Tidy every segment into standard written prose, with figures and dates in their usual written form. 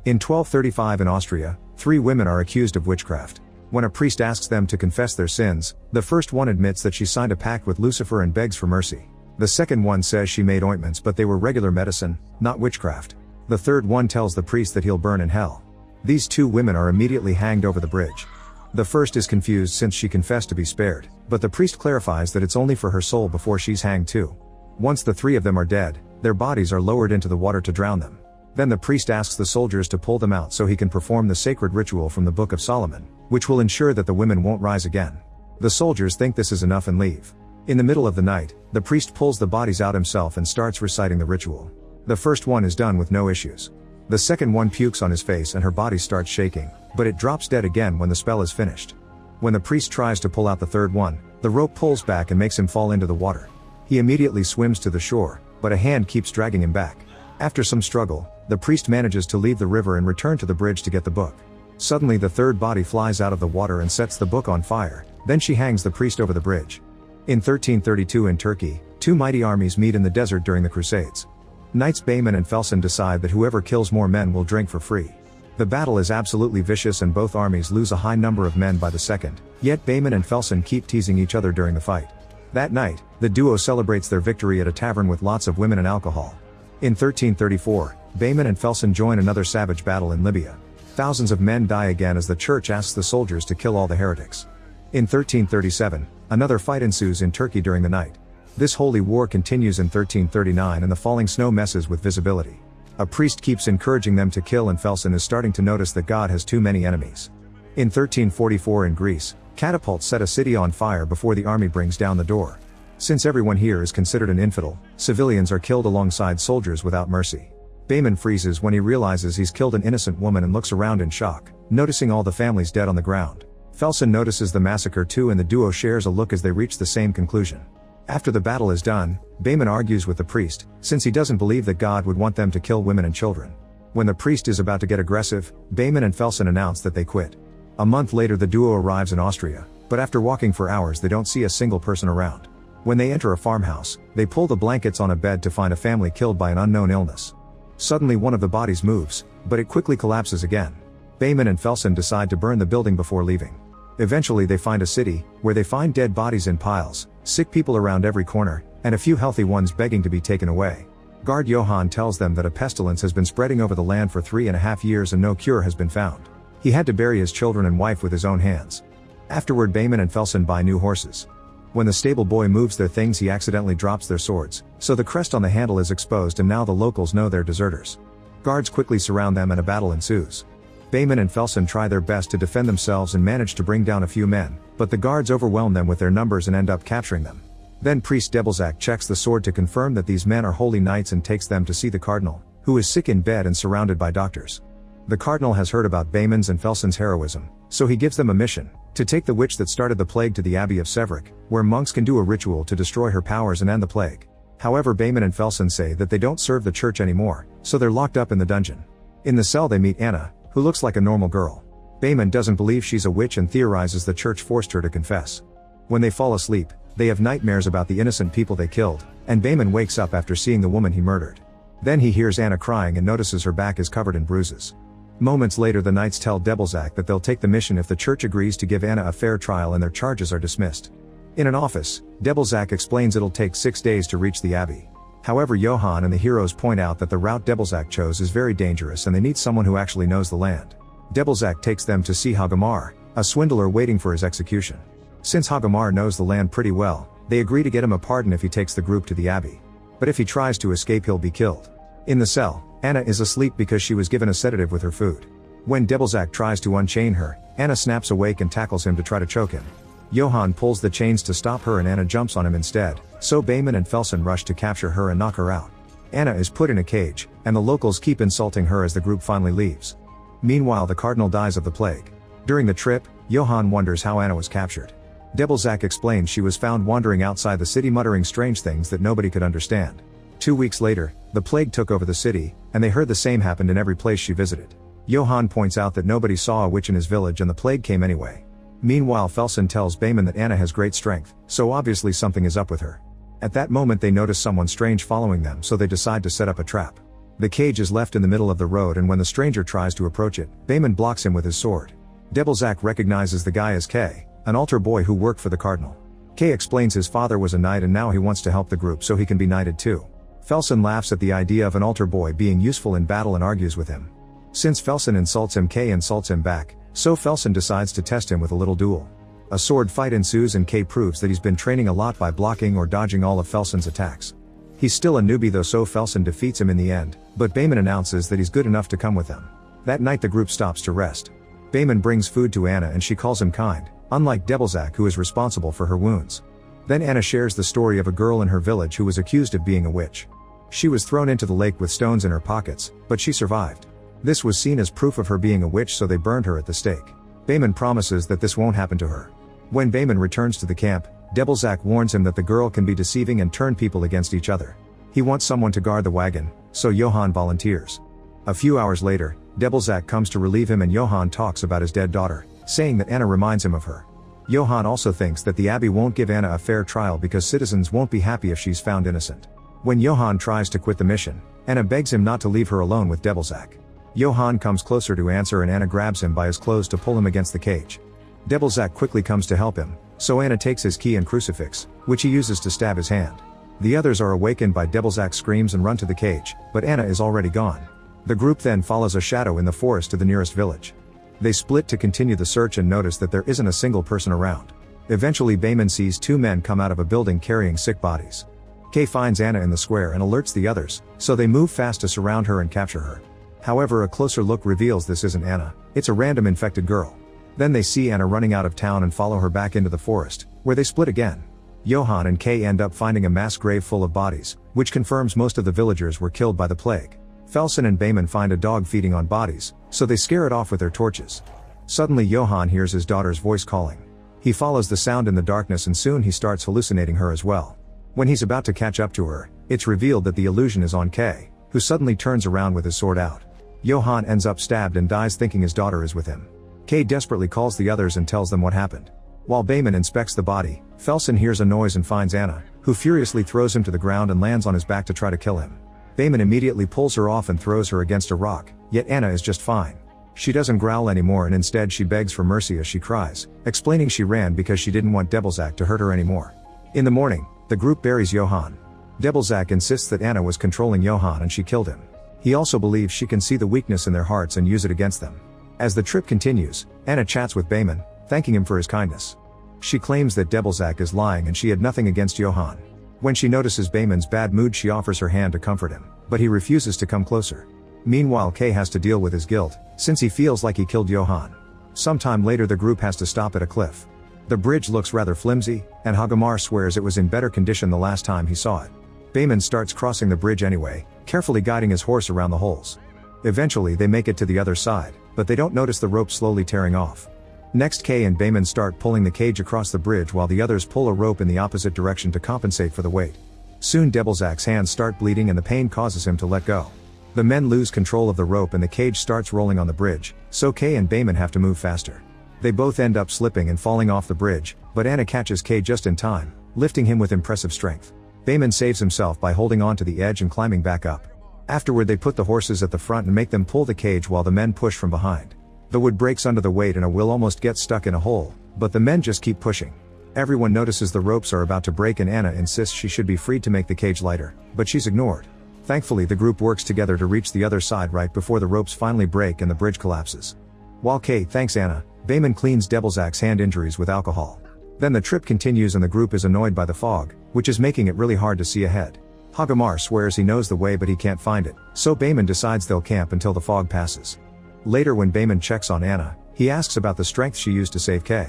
In 1235 in Austria, 3 women are accused of witchcraft. When a priest asks them to confess their sins, the first one admits that she signed a pact with Lucifer and begs for mercy. The second one says she made ointments but they were regular medicine, not witchcraft. The third one tells the priest that he'll burn in hell. These 2 women are immediately hanged over the bridge. The first is confused since she confessed to be spared, but the priest clarifies that it's only for her soul before she's hanged too. Once the 3 of them are dead, their bodies are lowered into the water to drown them. Then the priest asks the soldiers to pull them out so he can perform the sacred ritual from the Book of Solomon, which will ensure that the women won't rise again. The soldiers think this is enough and leave. In the middle of the night, the priest pulls the bodies out himself and starts reciting the ritual. The first one is done with no issues. The second one pukes on his face and her body starts shaking, but it drops dead again when the spell is finished. When the priest tries to pull out the third one, the rope pulls back and makes him fall into the water. He immediately swims to the shore, but a hand keeps dragging him back. After some struggle, the priest manages to leave the river and return to the bridge to get the book. Suddenly the third body flies out of the water and sets the book on fire, then she hangs the priest over the bridge. In 1332 in Turkey, 2 mighty armies meet in the desert during the Crusades. Knights Bayman and Felsen decide that whoever kills more men will drink for free. The battle is absolutely vicious and both armies lose a high number of men by the second, yet Bayman and Felsen keep teasing each other during the fight. That night, the duo celebrates their victory at a tavern with lots of women and alcohol. In 1334, Bayman and Felsen join another savage battle in Libya. Thousands of men die again as the church asks the soldiers to kill all the heretics. In 1337, another fight ensues in Turkey during the night. This holy war continues in 1339 and the falling snow messes with visibility. A priest keeps encouraging them to kill and Felsen is starting to notice that God has too many enemies. In 1344 in Greece, catapults set a city on fire before the army brings down the door. Since everyone here is considered an infidel, civilians are killed alongside soldiers without mercy. Bayman freezes when he realizes he's killed an innocent woman and looks around in shock, noticing all the families dead on the ground. Felsen notices the massacre too and the duo shares a look as they reach the same conclusion. After the battle is done, Bayman argues with the priest, since he doesn't believe that God would want them to kill women and children. When the priest is about to get aggressive, Bayman and Felsen announce that they quit. A month later the duo arrives in Austria, but after walking for hours they don't see a single person around. When they enter a farmhouse, they pull the blankets on a bed to find a family killed by an unknown illness. Suddenly one of the bodies moves, but it quickly collapses again. Bayman and Felsen decide to burn the building before leaving. Eventually they find a city, where they find dead bodies in piles, sick people around every corner, and a few healthy ones begging to be taken away. Guard Johann tells them that a pestilence has been spreading over the land for 3.5 years and no cure has been found. He had to bury his children and wife with his own hands. Afterward Bayman and Felsen buy new horses. When the stable boy moves their things he accidentally drops their swords, so the crest on the handle is exposed and now the locals know they're deserters. Guards quickly surround them and a battle ensues. Bayman and Felsen try their best to defend themselves and manage to bring down a few men, but the guards overwhelm them with their numbers and end up capturing them. Then priest Debelzak checks the sword to confirm that these men are holy knights and takes them to see the cardinal, who is sick in bed and surrounded by doctors. The cardinal has heard about Bayman's and Felsen's heroism, so he gives them a mission, to take the witch that started the plague to the Abbey of Severick, where monks can do a ritual to destroy her powers and end the plague. However Bayman and Felsen say that they don't serve the church anymore, so they're locked up in the dungeon. In the cell they meet Anna, who looks like a normal girl. Bayman doesn't believe she's a witch and theorizes the church forced her to confess. When they fall asleep, they have nightmares about the innocent people they killed, and Bayman wakes up after seeing the woman he murdered. Then he hears Anna crying and notices her back is covered in bruises. Moments later the knights tell Debelzak that they'll take the mission if the church agrees to give Anna a fair trial and their charges are dismissed. In an office, Debelzak explains it'll take 6 days to reach the abbey. However Johann and the heroes point out that the route Debelzak chose is very dangerous and they need someone who actually knows the land. Debelzak takes them to see Hagamar, a swindler waiting for his execution. Since Hagamar knows the land pretty well, they agree to get him a pardon if he takes the group to the abbey. But if he tries to escape he'll be killed. In the cell, Anna is asleep because she was given a sedative with her food. When Debelzak tries to unchain her, Anna snaps awake and tackles him to try to choke him. Johann pulls the chains to stop her and Anna jumps on him instead, so Bayman and Felsen rush to capture her and knock her out. Anna is put in a cage, and the locals keep insulting her as the group finally leaves. Meanwhile the cardinal dies of the plague. During the trip, Johann wonders how Anna was captured. Debelzak explains she was found wandering outside the city muttering strange things that nobody could understand. 2 weeks later, the plague took over the city, and they heard the same happened in every place she visited. Johann points out that nobody saw a witch in his village and the plague came anyway. Meanwhile Felsen tells Bayman that Anna has great strength, so obviously something is up with her. At that moment they notice someone strange following them so they decide to set up a trap. The cage is left in the middle of the road, and when the stranger tries to approach it, Bayman blocks him with his sword. Debilzak recognizes the guy as Kay, an altar boy who worked for the cardinal. Kay explains his father was a knight and now he wants to help the group so he can be knighted too. Felsen laughs at the idea of an altar boy being useful in battle and argues with him. Since Felsen insults him, Kay insults him back, so Felsen decides to test him with a little duel. A sword fight ensues and Kay proves that he's been training a lot by blocking or dodging all of Felsen's attacks. He's still a newbie though, so Felsen defeats him in the end, but Bayman announces that he's good enough to come with them. That night the group stops to rest. Bayman brings food to Anna and she calls him kind, unlike Debilzak who is responsible for her wounds. Then Anna shares the story of a girl in her village who was accused of being a witch. She was thrown into the lake with stones in her pockets, but she survived. This was seen as proof of her being a witch, so they burned her at the stake. Bayman promises that this won't happen to her. When Bayman returns to the camp, Debilzak warns him that the girl can be deceiving and turn people against each other. He wants someone to guard the wagon, so Johann volunteers. A few hours later, Debilzak comes to relieve him and Johann talks about his dead daughter, saying that Anna reminds him of her. Johann also thinks that the abbey won't give Anna a fair trial because citizens won't be happy if she's found innocent. When Johann tries to quit the mission, Anna begs him not to leave her alone with Debilzak. Johann comes closer to answer and Anna grabs him by his clothes to pull him against the cage. Debilzak quickly comes to help him, so Anna takes his key and crucifix, which he uses to stab his hand. The others are awakened by Debilzak's screams and run to the cage, but Anna is already gone. The group then follows a shadow in the forest to the nearest village. They split to continue the search and notice that there isn't a single person around. Eventually Bayman sees two men come out of a building carrying sick bodies. Kay finds Anna in the square and alerts the others, so they move fast to surround her and capture her. However, a closer look reveals this isn't Anna, it's a random infected girl. Then they see Anna running out of town and follow her back into the forest, where they split again. Johann and Kay end up finding a mass grave full of bodies, which confirms most of the villagers were killed by the plague. Felsen and Bayman find a dog feeding on bodies, so they scare it off with their torches. Suddenly Johann hears his daughter's voice calling. He follows the sound in the darkness and soon he starts hallucinating her as well. When he's about to catch up to her, it's revealed that the illusion is on Kay, who suddenly turns around with his sword out. Johann ends up stabbed and dies thinking his daughter is with him. Kay desperately calls the others and tells them what happened. While Bayman inspects the body, Felsen hears a noise and finds Anna, who furiously throws him to the ground and lands on his back to try to kill him. Bayman immediately pulls her off and throws her against a rock, yet Anna is just fine. She doesn't growl anymore and instead she begs for mercy as she cries, explaining she ran because she didn't want Debilzak to hurt her anymore. In the morning, the group buries Johann. Debilzak insists that Anna was controlling Johann and she killed him. He also believes she can see the weakness in their hearts and use it against them. As the trip continues, Anna chats with Bayman, thanking him for his kindness. She claims that Debilzak is lying and she had nothing against Johann. When she notices Bayman's bad mood, she offers her hand to comfort him, but he refuses to come closer. Meanwhile, Kay has to deal with his guilt, since he feels like he killed Johann. Sometime later the group has to stop at a cliff. The bridge looks rather flimsy, and Hagamar swears it was in better condition the last time he saw it. Bayman starts crossing the bridge anyway, carefully guiding his horse around the holes. Eventually they make it to the other side, but they don't notice the rope slowly tearing off. Next, Kay and Bayman start pulling the cage across the bridge while the others pull a rope in the opposite direction to compensate for the weight. Soon Debilzak's hands start bleeding and the pain causes him to let go. The men lose control of the rope and the cage starts rolling on the bridge, so Kay and Bayman have to move faster. They both end up slipping and falling off the bridge, but Anna catches Kay just in time, lifting him with impressive strength. Bayman saves himself by holding on to the edge and climbing back up. Afterward they put the horses at the front and make them pull the cage while the men push from behind. The wood breaks under the weight and a will almost gets stuck in a hole, but the men just keep pushing. Everyone notices the ropes are about to break and Anna insists she should be freed to make the cage lighter, but she's ignored. Thankfully the group works together to reach the other side right before the ropes finally break and the bridge collapses. While Kay thanks Anna, Bayman cleans Debilzak's hand injuries with alcohol. Then the trip continues and the group is annoyed by the fog, which is making it really hard to see ahead. Hagamar swears he knows the way but he can't find it, so Bayman decides they'll camp until the fog passes. Later when Bayman checks on Anna, he asks about the strength she used to save Kay.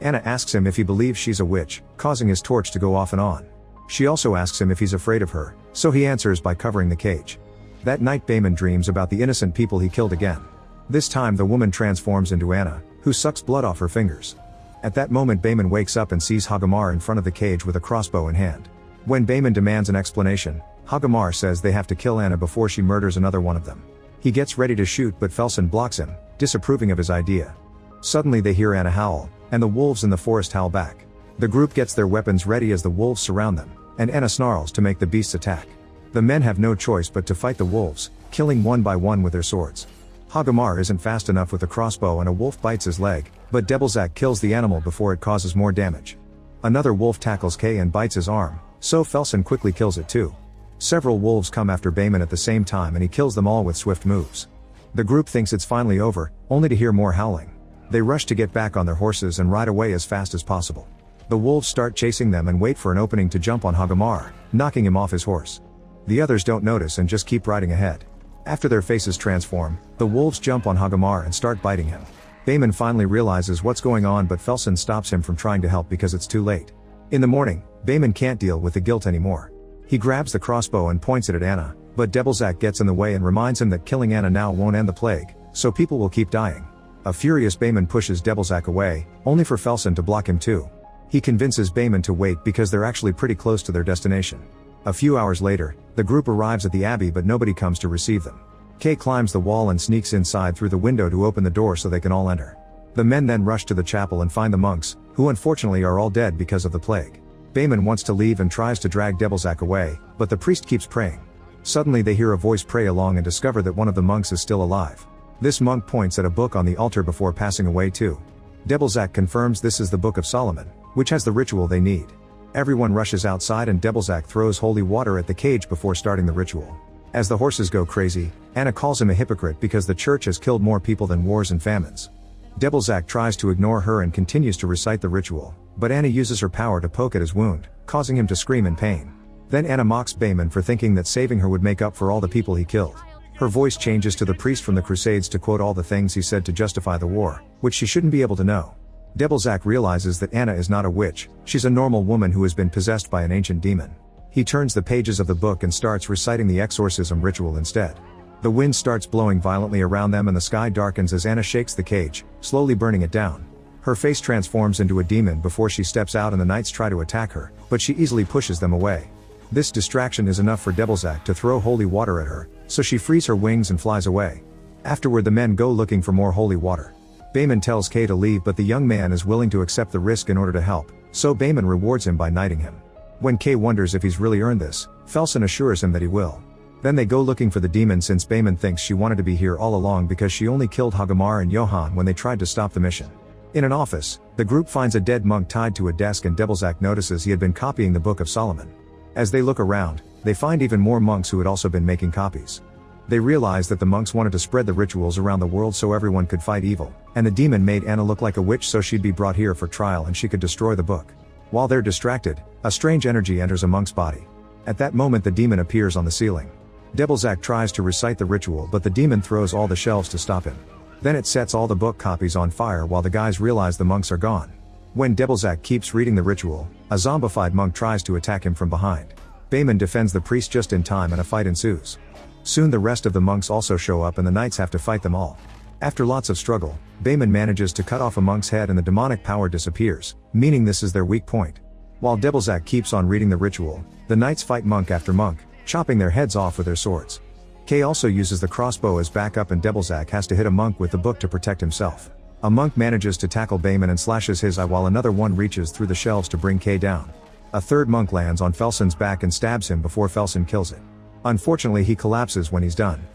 Anna asks him if he believes she's a witch, causing his torch to go off and on. She also asks him if he's afraid of her, so he answers by covering the cage. That night Bayman dreams about the innocent people he killed again. This time the woman transforms into Anna, who sucks blood off her fingers. At that moment Bayman wakes up and sees Hagamar in front of the cage with a crossbow in hand. When Bayman demands an explanation, Hagamar says they have to kill Anna before she murders another one of them. He gets ready to shoot but Felsen blocks him, disapproving of his idea. Suddenly they hear Anna howl, and the wolves in the forest howl back. The group gets their weapons ready as the wolves surround them, and Anna snarls to make the beasts attack. The men have no choice but to fight the wolves, killing one by one with their swords. Hagamar isn't fast enough with the crossbow and a wolf bites his leg, but Debelzak kills the animal before it causes more damage. Another wolf tackles Kay and bites his arm, so Felsen quickly kills it too. Several wolves come after Bayman at the same time and he kills them all with swift moves. The group thinks it's finally over, only to hear more howling. They rush to get back on their horses and ride away as fast as possible. The wolves start chasing them and wait for an opening to jump on Hagamar, knocking him off his horse. The others don't notice and just keep riding ahead. After their faces transform, the wolves jump on Hagamar and start biting him. Bayman finally realizes what's going on, but Felsen stops him from trying to help because it's too late. In the morning, Bayman can't deal with the guilt anymore. He grabs the crossbow and points it at Anna, but Debelzak gets in the way and reminds him that killing Anna now won't end the plague, so people will keep dying. A furious Bayman pushes Debelzak away, only for Felsen to block him too. He convinces Bayman to wait because they're actually pretty close to their destination. A few hours later, the group arrives at the abbey but nobody comes to receive them. Kay climbs the wall and sneaks inside through the window to open the door so they can all enter. The men then rush to the chapel and find the monks, who unfortunately are all dead because of the plague. Bayman wants to leave and tries to drag Debelzak away, but the priest keeps praying. Suddenly they hear a voice pray along and discover that one of the monks is still alive. This monk points at a book on the altar before passing away too. Debelzak confirms this is the Book of Solomon, which has the ritual they need. Everyone rushes outside and Debelzak throws holy water at the cage before starting the ritual. As the horses go crazy, Anna calls him a hypocrite because the church has killed more people than wars and famines. Debelzak tries to ignore her and continues to recite the ritual, but Anna uses her power to poke at his wound, causing him to scream in pain. Then Anna mocks Bayman for thinking that saving her would make up for all the people he killed. Her voice changes to the priest from the Crusades to quote all the things he said to justify the war, which she shouldn't be able to know. Debelzak realizes that Anna is not a witch, she's a normal woman who has been possessed by an ancient demon. He turns the pages of the book and starts reciting the exorcism ritual instead. The wind starts blowing violently around them and the sky darkens as Anna shakes the cage, slowly burning it down. Her face transforms into a demon before she steps out and the knights try to attack her, but she easily pushes them away. This distraction is enough for Debelzak to throw holy water at her, so she frees her wings and flies away. Afterward the men go looking for more holy water. Bayman tells Kay to leave but the young man is willing to accept the risk in order to help, so Bayman rewards him by knighting him. When Kay wonders if he's really earned this, Felsen assures him that he will. Then they go looking for the demon since Bayman thinks she wanted to be here all along because she only killed Hagamar and Johann when they tried to stop the mission. In an office, the group finds a dead monk tied to a desk and Debelzak notices he had been copying the Book of Solomon. As they look around, they find even more monks who had also been making copies. They realize that the monks wanted to spread the rituals around the world so everyone could fight evil, and the demon made Anna look like a witch so she'd be brought here for trial and she could destroy the book. While they're distracted, a strange energy enters a monk's body. At that moment the demon appears on the ceiling. Debelzak tries to recite the ritual but the demon throws all the shelves to stop him. Then it sets all the book copies on fire while the guys realize the monks are gone. When Debelzak keeps reading the ritual, a zombified monk tries to attack him from behind. Bayman defends the priest just in time and a fight ensues. Soon the rest of the monks also show up and the knights have to fight them all. After lots of struggle, Bayman manages to cut off a monk's head and the demonic power disappears, meaning this is their weak point. While Debelzak keeps on reading the ritual, the knights fight monk after monk, chopping their heads off with their swords. Kay also uses the crossbow as backup and Debelzak has to hit a monk with the book to protect himself. A monk manages to tackle Bayman and slashes his eye while another one reaches through the shelves to bring Kay down. A third monk lands on Felsen's back and stabs him before Felsen kills it. Unfortunately he collapses when he's done.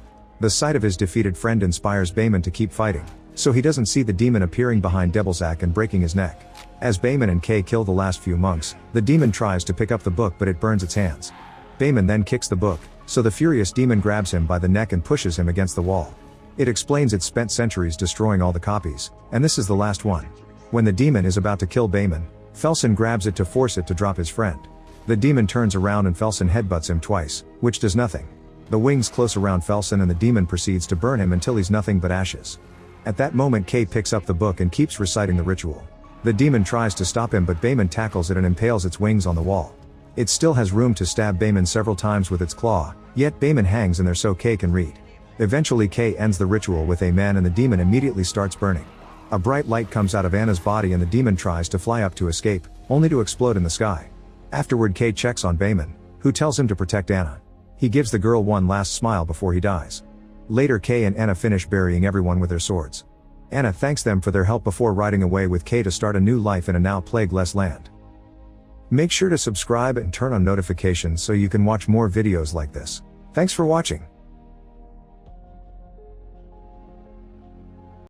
The sight of his defeated friend inspires Bayman to keep fighting, so he doesn't see the demon appearing behind Debelzak and breaking his neck. As Bayman and Kay kill the last few monks, the demon tries to pick up the book but it burns its hands. Bayman then kicks the book, so the furious demon grabs him by the neck and pushes him against the wall. It explains it's spent centuries destroying all the copies, and this is the last one. When the demon is about to kill Bayman, Felsen grabs it to force it to drop his friend. The demon turns around and Felsen headbutts him twice, which does nothing. The wings close around Felsen and the demon proceeds to burn him until he's nothing but ashes. At that moment Kay picks up the book and keeps reciting the ritual. The demon tries to stop him but Bayman tackles it and impales its wings on the wall. It still has room to stab Bayman several times with its claw, yet Bayman hangs in there so Kay can read. Eventually Kay ends the ritual with amen and the demon immediately starts burning. A bright light comes out of Anna's body and the demon tries to fly up to escape, only to explode in the sky. Afterward Kay checks on Bayman, who tells him to protect Anna. He gives the girl one last smile before he dies. Later Kay and Anna finish burying everyone with their swords. Anna thanks them for their help before riding away with Kay to start a new life in a now plague-less land. Make sure to subscribe and turn on notifications so you can watch more videos like this. Thanks for watching.